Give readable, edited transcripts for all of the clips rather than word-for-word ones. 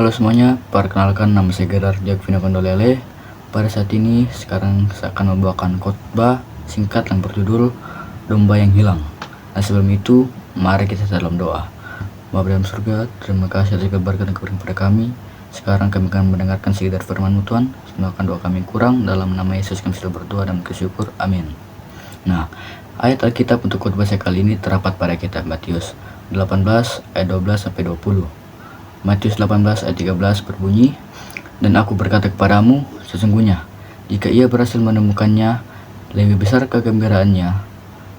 Halo semuanya, perkenalkan nama saya Gerard Jakvino Kondolele. Pada saat ini sekarang saya akan membawakan khotbah singkat yang berjudul Domba yang Hilang. Nah sebelum itu, mari kita dalam doa. Bapa dalam surga, terima kasih atas keberkatan kepada kami. Sekarang kami akan mendengarkan sekedar firman-Mu Tuhan. Semoga doa kami kurang, dalam nama Yesus kami sudah berdoa dan bersyukur, amin. Nah, ayat Alkitab untuk khotbah saya kali ini terdapat pada kitab Matius 18 ayat 12 sampai 20. Matius 18 ayat 13 berbunyi, "Dan aku berkata kepadamu, sesungguhnya jika ia berhasil menemukannya, lebih besar kegembiraannya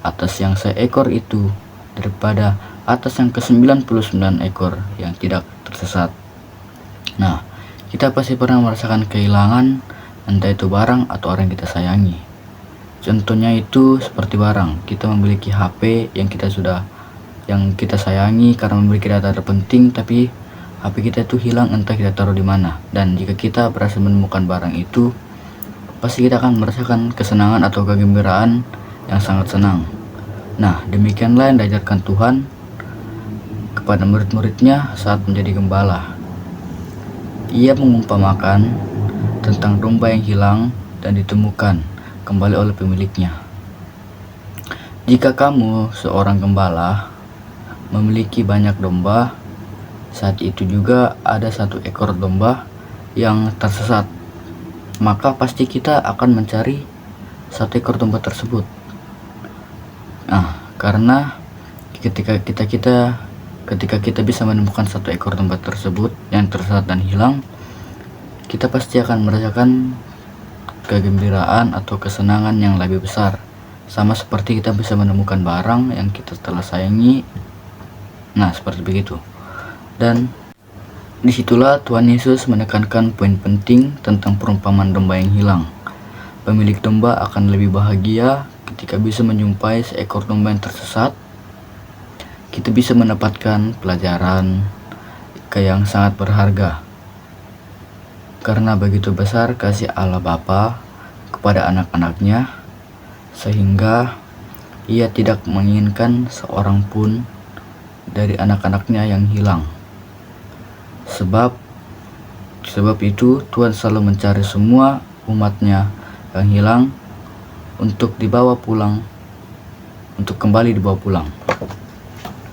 atas yang seekor itu daripada atas yang ke-99 ekor yang tidak tersesat." Nah, kita pasti pernah merasakan kehilangan, entah itu barang atau orang yang kita sayangi. Contohnya itu seperti barang, kita memiliki HP yang kita sayangi karena memiliki data terpenting, tapi HP kita itu hilang, entah kita taruh di mana. Dan jika kita berhasil menemukan barang itu, pasti kita akan merasakan kesenangan atau kegembiraan yang sangat senang. Nah, demikianlah yang diajarkan Tuhan kepada murid-muridnya saat menjadi gembala. Ia mengumpamakan tentang domba yang hilang dan ditemukan kembali oleh pemiliknya. Jika kamu seorang gembala memiliki banyak domba, saat itu juga ada satu ekor domba yang tersesat, maka pasti kita akan mencari satu ekor domba tersebut. Nah, karena ketika kita bisa menemukan satu ekor domba tersebut yang tersesat dan hilang, kita pasti akan merasakan kegembiraan atau kesenangan yang lebih besar, sama seperti kita bisa menemukan barang yang kita telah sayangi. Nah, seperti begitu. Dan disitulah Tuhan Yesus menekankan poin penting tentang perumpamaan domba yang hilang. Pemilik domba akan lebih bahagia ketika bisa menjumpai seekor domba yang tersesat. Kita bisa mendapatkan pelajaran yang sangat berharga, karena begitu besar kasih Allah Bapa kepada anak-anaknya, sehingga Ia tidak menginginkan seorang pun dari anak-anaknya yang hilang. Sebab itu Tuhan selalu mencari semua umatnya yang hilang untuk dibawa pulang, untuk kembali dibawa pulang.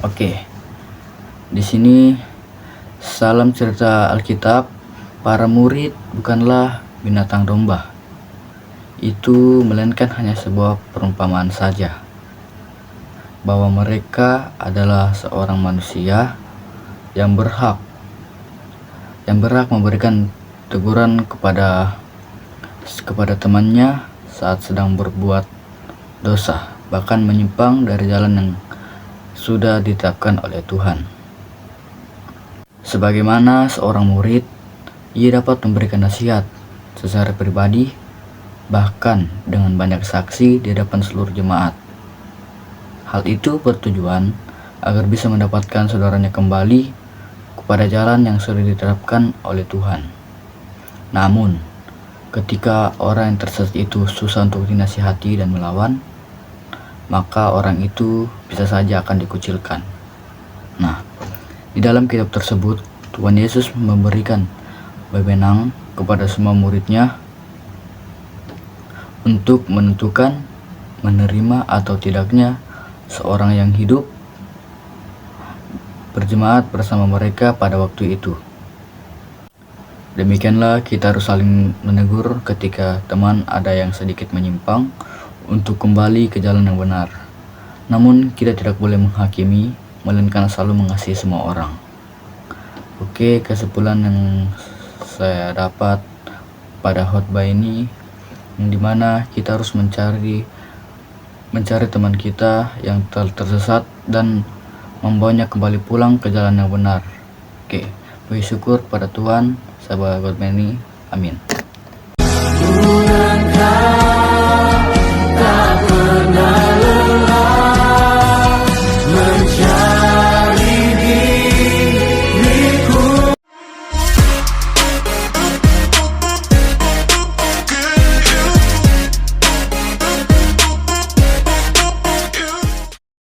Oke. Di sini dalam cerita Alkitab, para murid bukanlah binatang domba. Itu melainkan hanya sebuah perumpamaan saja, bahwa mereka adalah seorang manusia yang berhak memberikan teguran kepada temannya saat sedang berbuat dosa, bahkan menyimpang dari jalan yang sudah ditetapkan oleh Tuhan. Sebagaimana seorang murid, ia dapat memberikan nasihat secara pribadi, bahkan dengan banyak saksi di hadapan seluruh jemaat. Hal itu bertujuan agar bisa mendapatkan saudaranya kembali pada jalan yang sudah diterapkan oleh Tuhan. Namun, ketika orang yang tersesat itu susah untuk dinasihati dan melawan, maka orang itu bisa saja akan dikucilkan. Nah, di dalam kitab tersebut, Tuhan Yesus memberikan wewenang kepada semua muridnya untuk menentukan menerima atau tidaknya seorang yang hidup berjemaat bersama mereka pada waktu itu. Demikianlah kita harus saling menegur ketika teman ada yang sedikit menyimpang untuk kembali ke jalan yang benar. Namun kita tidak boleh menghakimi, melainkan selalu mengasihi semua orang. Oke, kesimpulan yang saya dapat pada khotbah ini, yang dimana kita harus mencari teman kita yang tersesat dan membawanya kembali pulang ke jalan yang benar. Oke, puji syukur pada Tuhan. Sahabat Godmeni, amin.